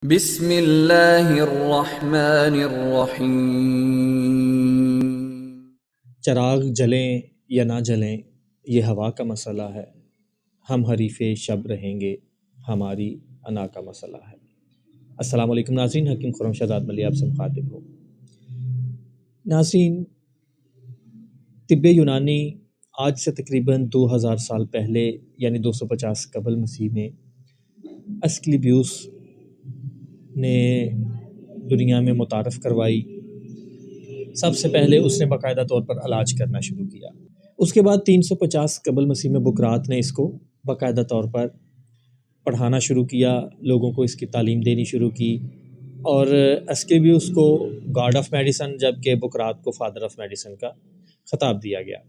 بسم اللہ الرحمن الرحیم۔ چراغ جلیں یا نہ جلیں یہ ہوا کا مسئلہ ہے، ہم حریف شب رہیں گے ہماری انا کا مسئلہ ہے۔ السلام علیکم ناظرین، حکیم خرم شہزاد ملی آپ سے مخاطب ہوں۔ ناظرین، طب یونانی آج سے تقریباً 2000 سال پہلے یعنی 250 قبل مسیح میں اسکلیپیوس نے دنیا میں متعارف کروائی۔ سب سے پہلے اس نے باقاعدہ طور پر علاج کرنا شروع کیا۔ اس کے بعد 350 قبل مسیح میں بقراط نے اس کو باقاعدہ طور پر پڑھانا شروع کیا، لوگوں کو اس کی تعلیم دینی شروع کی، اور اسکلیپیوس کو گاڈ آف میڈیسن جبکہ بقراط کو فادر آف میڈیسن کا خطاب دیا گیا۔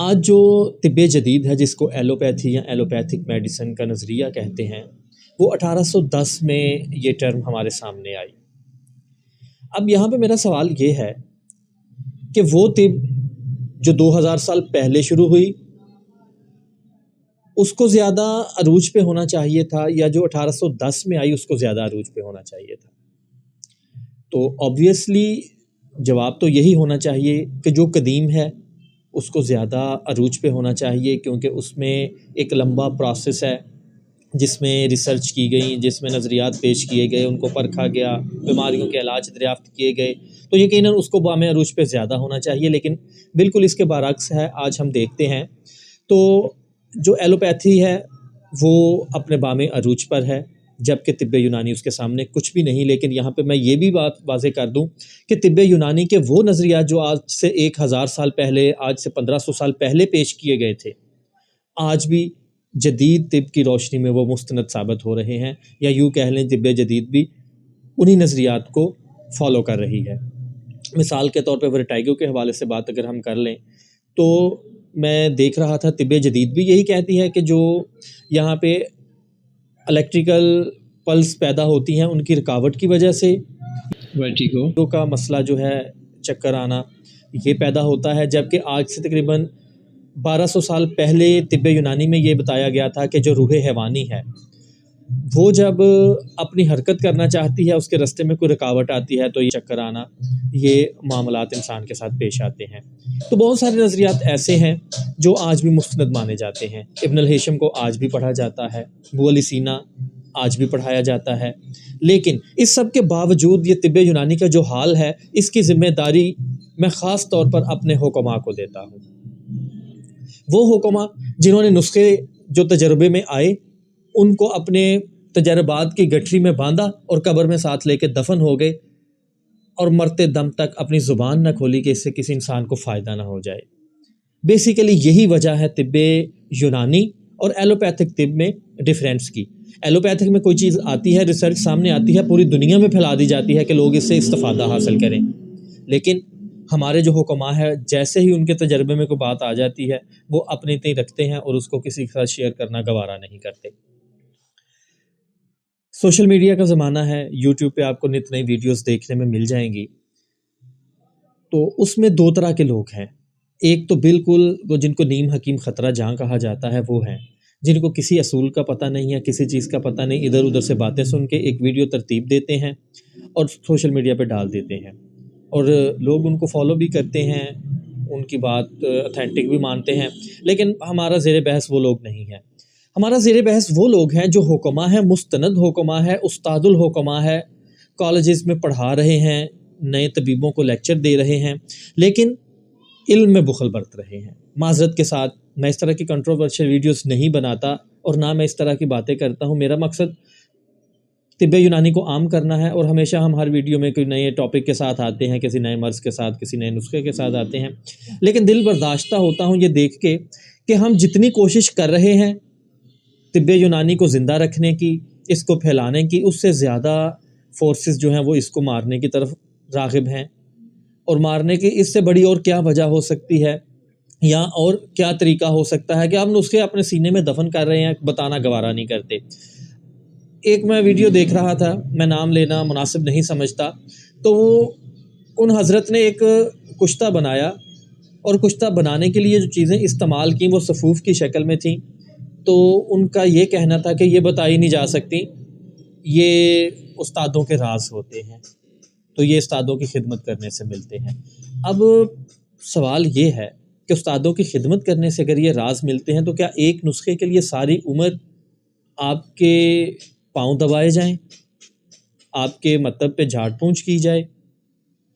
آج جو طب جدید ہے جس کو ایلوپیتھی یا ایلوپیتھک میڈیسن کا نظریہ کہتے ہیں، وہ 1810 میں یہ ٹرم ہمارے سامنے آئی۔ اب یہاں پہ میرا سوال یہ ہے کہ وہ طب جو 2000 سال پہلے شروع ہوئی اس کو زیادہ عروج پہ ہونا چاہیے تھا، یا جو 1810 میں آئی اس کو زیادہ عروج پہ ہونا چاہیے تھا؟ تو آبویسلی جواب تو یہی ہونا چاہیے کہ جو قدیم ہے اس کو زیادہ عروج پہ ہونا چاہیے، کیونکہ اس میں ایک لمبا پروسیس ہے جس میں ریسرچ کی گئی، جس میں نظریات پیش کیے گئے، ان کو پرکھا گیا، بیماریوں کے علاج دریافت کیے گئے، تو یقیناً اس کو بام عروج پہ زیادہ ہونا چاہیے۔ لیکن بالکل اس کے برعکس ہے، آج ہم دیکھتے ہیں تو جو ایلوپیتھی ہے وہ اپنے بام عروج پر ہے، جبکہ طب یونانی اس کے سامنے کچھ بھی نہیں۔ لیکن یہاں پہ میں یہ بھی بات واضح کر دوں کہ طب یونانی کے وہ نظریات جو آج سے 1000 سال پہلے، آج سے 1500 سال پہلے پیش کیے گئے تھے، آج بھی جدید طب کی روشنی میں وہ مستند ثابت ہو رہے ہیں، یا یوں کہہ لیں طب جدید بھی انہی نظریات کو فالو کر رہی ہے۔ مثال کے طور پہ ورٹائگو کے حوالے سے بات اگر ہم کر لیں تو میں دیکھ رہا تھا طب جدید بھی یہی کہتی ہے کہ جو یہاں پہ الیکٹریکل پلس پیدا ہوتی ہیں ان کی رکاوٹ کی وجہ سے ورٹیگو کا مسئلہ جو ہے، چکر آنا، یہ پیدا ہوتا ہے، جبکہ آج سے تقریباً 1200 سال پہلے طب یونانی میں یہ بتایا گیا تھا کہ جو روح حیوانی ہے وہ جب اپنی حرکت کرنا چاہتی ہے، اس کے راستے میں کوئی رکاوٹ آتی ہے تو یہ چکر آنا، یہ معاملات انسان کے ساتھ پیش آتے ہیں۔ تو بہت سارے نظریات ایسے ہیں جو آج بھی مستند مانے جاتے ہیں۔ ابن الہیثم کو آج بھی پڑھا جاتا ہے، ابو علی سینا آج بھی پڑھایا جاتا ہے، لیکن اس سب کے باوجود یہ طب یونانی کا جو حال ہے، اس کی ذمہ داری میں خاص طور پر اپنے حکماء کو دیتا ہوں۔ وہ حکماء جنہوں نے نسخے جو تجربے میں آئے ان کو اپنے تجربات کی گٹھری میں باندھا اور قبر میں ساتھ لے کے دفن ہو گئے، اور مرتے دم تک اپنی زبان نہ کھولی کہ اس سے کسی انسان کو فائدہ نہ ہو جائے۔ بیسیکلی یہی وجہ ہے طب یونانی اور ایلوپیتھک طب میں ڈیفرنس کی۔ ایلوپیتھک میں کوئی چیز آتی ہے، ریسرچ سامنے آتی ہے، پوری دنیا میں پھیلا دی جاتی ہے کہ لوگ اس سے استفادہ حاصل کریں، لیکن ہمارے جو حکماء ہیں جیسے ہی ان کے تجربے میں کوئی بات آ جاتی ہے وہ اپنے تئیں رکھتے ہیں اور اس کو کسی کے ساتھ شیئر کرنا گوارا نہیں کرتے۔ سوشل میڈیا کا زمانہ ہے، یوٹیوب پہ آپ کو نت نئی ویڈیوز دیکھنے میں مل جائیں گی، تو اس میں دو طرح کے لوگ ہیں۔ ایک تو بالکل وہ جن کو نیم حکیم خطرہ جاں کہا جاتا ہے، وہ ہیں جن کو کسی اصول کا پتہ نہیں ہے، کسی چیز کا پتہ نہیں، ادھر ادھر سے باتیں سن کے ایک ویڈیو ترتیب دیتے ہیں اور سوشل میڈیا پہ ڈال دیتے ہیں، اور لوگ ان کو فالو بھی کرتے ہیں، ان کی بات اتھینٹک بھی مانتے ہیں۔ لیکن ہمارا زیر بحث وہ لوگ نہیں ہیں، ہمارا زیر بحث وہ لوگ ہیں جو حکماء ہیں، مستند حکماء ہے، استاد الحکماء ہے، کالجز میں پڑھا رہے ہیں، نئے طبیبوں کو لیکچر دے رہے ہیں، لیکن علم میں بخل برت رہے ہیں۔ معذرت کے ساتھ میں اس طرح کی کنٹروورشل ویڈیوز نہیں بناتا اور نہ میں اس طرح کی باتیں کرتا ہوں۔ میرا مقصد طب یونانی کو عام کرنا ہے، اور ہمیشہ ہم ہر ویڈیو میں کوئی نئے ٹاپک کے ساتھ آتے ہیں، کسی نئے مرض کے ساتھ، کسی نئے نسخے کے ساتھ آتے ہیں، لیکن دل برداشتہ ہوتا ہوں یہ دیکھ کے کہ ہم جتنی کوشش کر رہے ہیں طب یونانی کو زندہ رکھنے کی، اس کو پھیلانے کی، اس سے زیادہ فورسز جو ہیں وہ اس کو مارنے کی طرف راغب ہیں، اور مارنے کی اس سے بڑی اور کیا وجہ ہو سکتی ہے، یا اور کیا طریقہ ہو سکتا ہے کہ ہم نسخے اپنے سینے میں دفن کر رہے ہیں، بتانا گوارا نہیں کرتے۔ ایک میں ویڈیو دیکھ رہا تھا، میں نام لینا مناسب نہیں سمجھتا، تو وہ ان حضرت نے ایک کشتہ بنایا، اور کشتہ بنانے کے لیے جو چیزیں استعمال کیں وہ صفوف کی شکل میں تھیں، تو ان کا یہ کہنا تھا کہ یہ بتائی نہیں جا سکتی یہ استادوں کے راز ہوتے ہیں، تو یہ استادوں کی خدمت کرنے سے ملتے ہیں۔ اب سوال یہ ہے کہ استادوں کی خدمت کرنے سے اگر یہ راز ملتے ہیں تو کیا ایک نسخے کے لیے ساری عمر آپ کے پاؤں دبائے جائیں، آپ کے مطلب پہ جھاڑ پونچھ کی جائے؟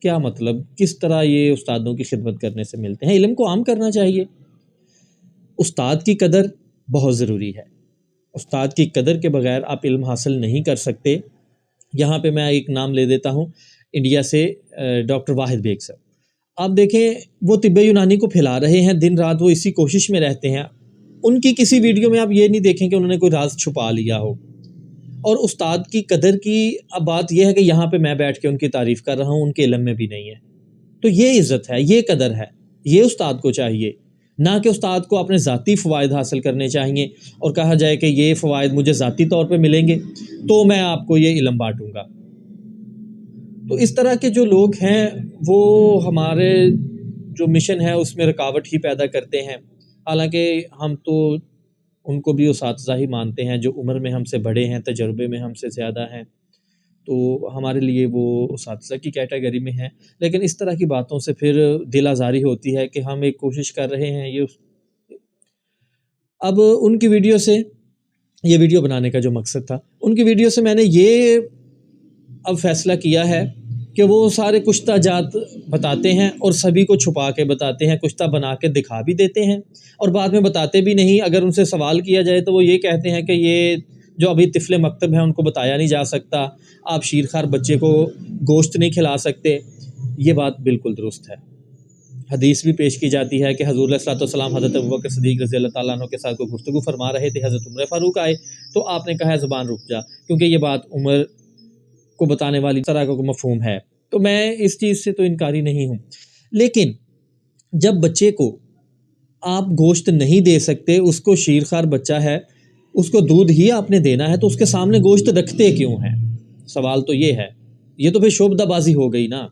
کیا مطلب، کس طرح یہ استادوں کی خدمت کرنے سے ملتے ہیں؟ علم کو عام کرنا چاہیے۔ استاد کی قدر بہت ضروری ہے، استاد کی قدر کے بغیر آپ علم حاصل نہیں کر سکتے۔ یہاں پہ میں ایک نام لے دیتا ہوں، انڈیا سے ڈاکٹر واحد بیگ صاحب۔ آپ دیکھیں وہ طب یونانی کو پھیلا رہے ہیں، دن رات وہ اسی کوشش میں رہتے ہیں۔ ان کی کسی ویڈیو میں آپ یہ نہیں دیکھیں کہ انہوں نے کوئی راز چھپا لیا ہو۔ اور استاد کی قدر کی اب بات یہ ہے کہ یہاں پہ میں بیٹھ کے ان کی تعریف کر رہا ہوں، ان کے علم میں بھی نہیں ہے۔ تو یہ عزت ہے، یہ قدر ہے، یہ استاد کو چاہیے، نہ کہ استاد کو اپنے ذاتی فوائد حاصل کرنے چاہیے اور کہا جائے کہ یہ فوائد مجھے ذاتی طور پہ ملیں گے تو میں آپ کو یہ علم بانٹوں گا۔ تو اس طرح کے جو لوگ ہیں وہ ہمارے جو مشن ہے اس میں رکاوٹ ہی پیدا کرتے ہیں۔ حالانکہ ہم تو ان کو بھی اساتذہ ہی مانتے ہیں، جو عمر میں ہم سے بڑے ہیں، تجربے میں ہم سے زیادہ ہیں، تو ہمارے لیے وہ اساتذہ کی کیٹیگری میں ہیں۔ لیکن اس طرح کی باتوں سے پھر دل آزاری ہوتی ہے کہ ہم ایک کوشش کر رہے ہیں اب ان کی ویڈیو سے، یہ ویڈیو بنانے کا جو مقصد تھا، ان کی ویڈیو سے میں نے یہ اب فیصلہ کیا ہے کہ وہ سارے کشتہ جات بتاتے ہیں اور سبھی کو چھپا کے بتاتے ہیں، کشتہ بنا کے دکھا بھی دیتے ہیں اور بعد میں بتاتے بھی نہیں۔ اگر ان سے سوال کیا جائے تو وہ یہ کہتے ہیں کہ یہ جو ابھی طفل مکتب ہیں ان کو بتایا نہیں جا سکتا، آپ شیرخوار بچے کو گوشت نہیں کھلا سکتے۔ یہ بات بالکل درست ہے۔ حدیث بھی پیش کی جاتی ہے کہ حضور علیہ الصلوۃ والسلام حضرت ابوبکر صدیق رضی اللہ تعالیٰ عنہ کے ساتھ کوئی گفتگو فرما رہے تھے، حضرت عمر فاروق آئے تو آپ نے کہا زبان رک جا، کیونکہ یہ بات عمر کو بتانے والی طرح کا مفہوم ہے۔ تو میں اس چیز سے تو انکاری نہیں ہوں، لیکن جب بچے کو آپ گوشت نہیں دے سکتے، اس کو شیرخوار بچہ ہے، اس کو دودھ ہی آپ نے دینا ہے، تو اس کے سامنے گوشت رکھتے کیوں ہیں؟ سوال تو یہ ہے۔ یہ تو پھر شعبدہ بازی ہو گئی نا۔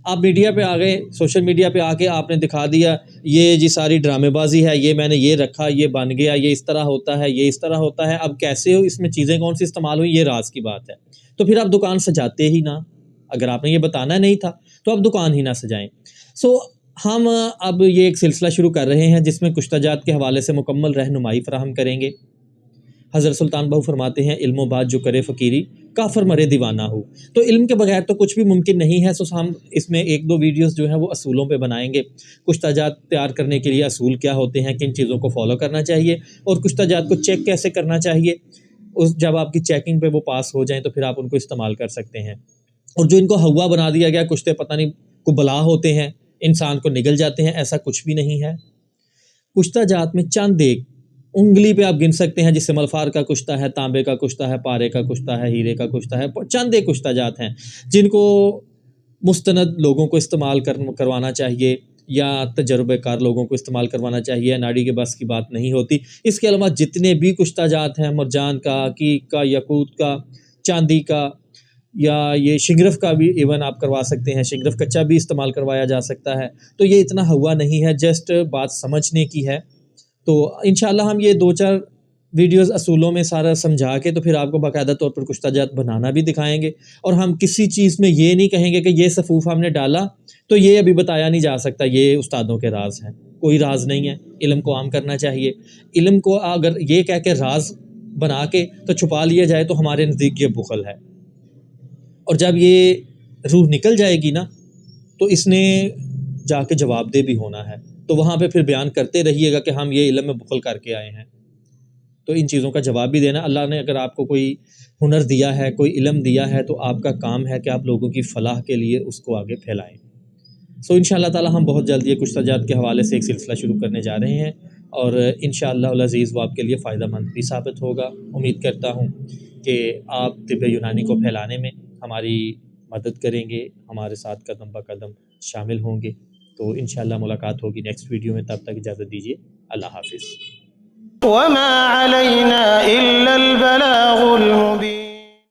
آپ میڈیا پہ آ گئے، سوشل میڈیا پہ آ کے آپ نے دکھا دیا یہ جی ساری ڈرامے بازی ہے، یہ میں نے یہ رکھا، یہ بن گیا، یہ اس طرح ہوتا ہے، یہ اس طرح ہوتا ہے۔ اب کیسے ہو، اس میں چیزیں کون سی استعمال ہوئی، یہ راز کی بات ہے۔ تو پھر آپ دکان سجاتے ہی نہ، اگر آپ نے یہ بتانا نہیں تھا تو آپ دکان ہی نہ سجائیں۔ ہم اب یہ ایک سلسلہ شروع کر رہے ہیں جس میں کشتہ جات کے حوالے سے مکمل رہنمائی فراہم کریں گے۔ حضرت سلطان بہو فرماتے ہیں علم و بات جو کرے فقیری، کافر مرے دیوانہ ہو۔ تو علم کے بغیر تو کچھ بھی ممکن نہیں ہے۔ ہم اس میں ایک دو ویڈیوز جو ہیں وہ اصولوں پہ بنائیں گے، کشتہ جات تیار کرنے کے لیے اصول کیا ہوتے ہیں، کن چیزوں کو فالو کرنا چاہیے اور کشتہ جات کو چیک کیسے کرنا چاہیے۔ جب آپ کی چیکنگ پہ وہ پاس ہو جائیں تو پھر آپ ان کو استعمال کر سکتے ہیں۔ اور جو ان کو ہوا بنا دیا گیا، کشتے پتہ نہیں کو بلا ہوتے ہیں، انسان کو نگل جاتے ہیں، ایسا کچھ بھی نہیں ہے۔ کشتہ جات میں چند ایک انگلی پہ آپ گن سکتے ہیں، جس سے ملفار کا کشتہ ہے، تانبے کا کشتہ ہے، پارے کا کشتہ ہے، ہیرے کا کشتہ ہے، چند ایک کشتہ جات ہیں جن کو مستند لوگوں کو استعمال کروانا چاہیے یا تجربے کار لوگوں کو استعمال کروانا چاہیے، ناڑی کے بس کی بات نہیں ہوتی۔ اس کے علاوہ جتنے بھی کشتہ جات ہیں، مرجان کا، عقیق کا، یاقوت کا، چاندی کا، یا یہ شگرف کا بھی ایون آپ کروا سکتے ہیں، شگرف کچا بھی استعمال کروایا جا سکتا ہے۔ تو یہ اتنا ہوا نہیں ہے، جسٹ بات سمجھنے کی ہے۔ تو انشاءاللہ ہم یہ 2-4 ویڈیوز اصولوں میں سارا سمجھا کے تو پھر آپ کو باقاعدہ طور پر کشتہ جات بنانا بھی دکھائیں گے، اور ہم کسی چیز میں یہ نہیں کہیں گے کہ یہ صفوف ہم نے ڈالا تو یہ ابھی بتایا نہیں جا سکتا، یہ استادوں کے راز ہیں۔ کوئی راز نہیں ہے، علم کو عام کرنا چاہیے۔ علم کو اگر یہ کہہ کے راز بنا کے تو چھپا لیا جائے تو ہمارے نزدیک یہ بخل ہے، اور جب یہ روح نکل جائے گی نا تو اس نے جا کے جواب دہ بھی ہونا ہے، تو وہاں پہ پھر بیان کرتے رہیے گا کہ ہم یہ علم میں بخل کر کے آئے ہیں۔ تو ان چیزوں کا جواب بھی دینا۔ اللہ نے اگر آپ کو کوئی ہنر دیا ہے، کوئی علم دیا ہے، تو آپ کا کام ہے کہ آپ لوگوں کی فلاح کے لیے اس کو آگے پھیلائیں۔ انشاءاللہ تعالی ہم بہت جلد یہ کشتہ جات کے حوالے سے ایک سلسلہ شروع کرنے جا رہے ہیں، اور انشاءاللہ العزیز وہ آپ کے لیے فائدہ مند بھی ثابت ہوگا۔ امید کرتا ہوں کہ آپ طب یونانی کو پھیلانے میں ہماری مدد کریں گے، ہمارے ساتھ قدم بہ قدم شامل ہوں گے۔ تو انشاءاللہ ملاقات ہوگی نیکسٹ ویڈیو میں، تب تک اجازت دیجیے، اللہ حافظ۔ وما علينا إلا البلاغ المبين۔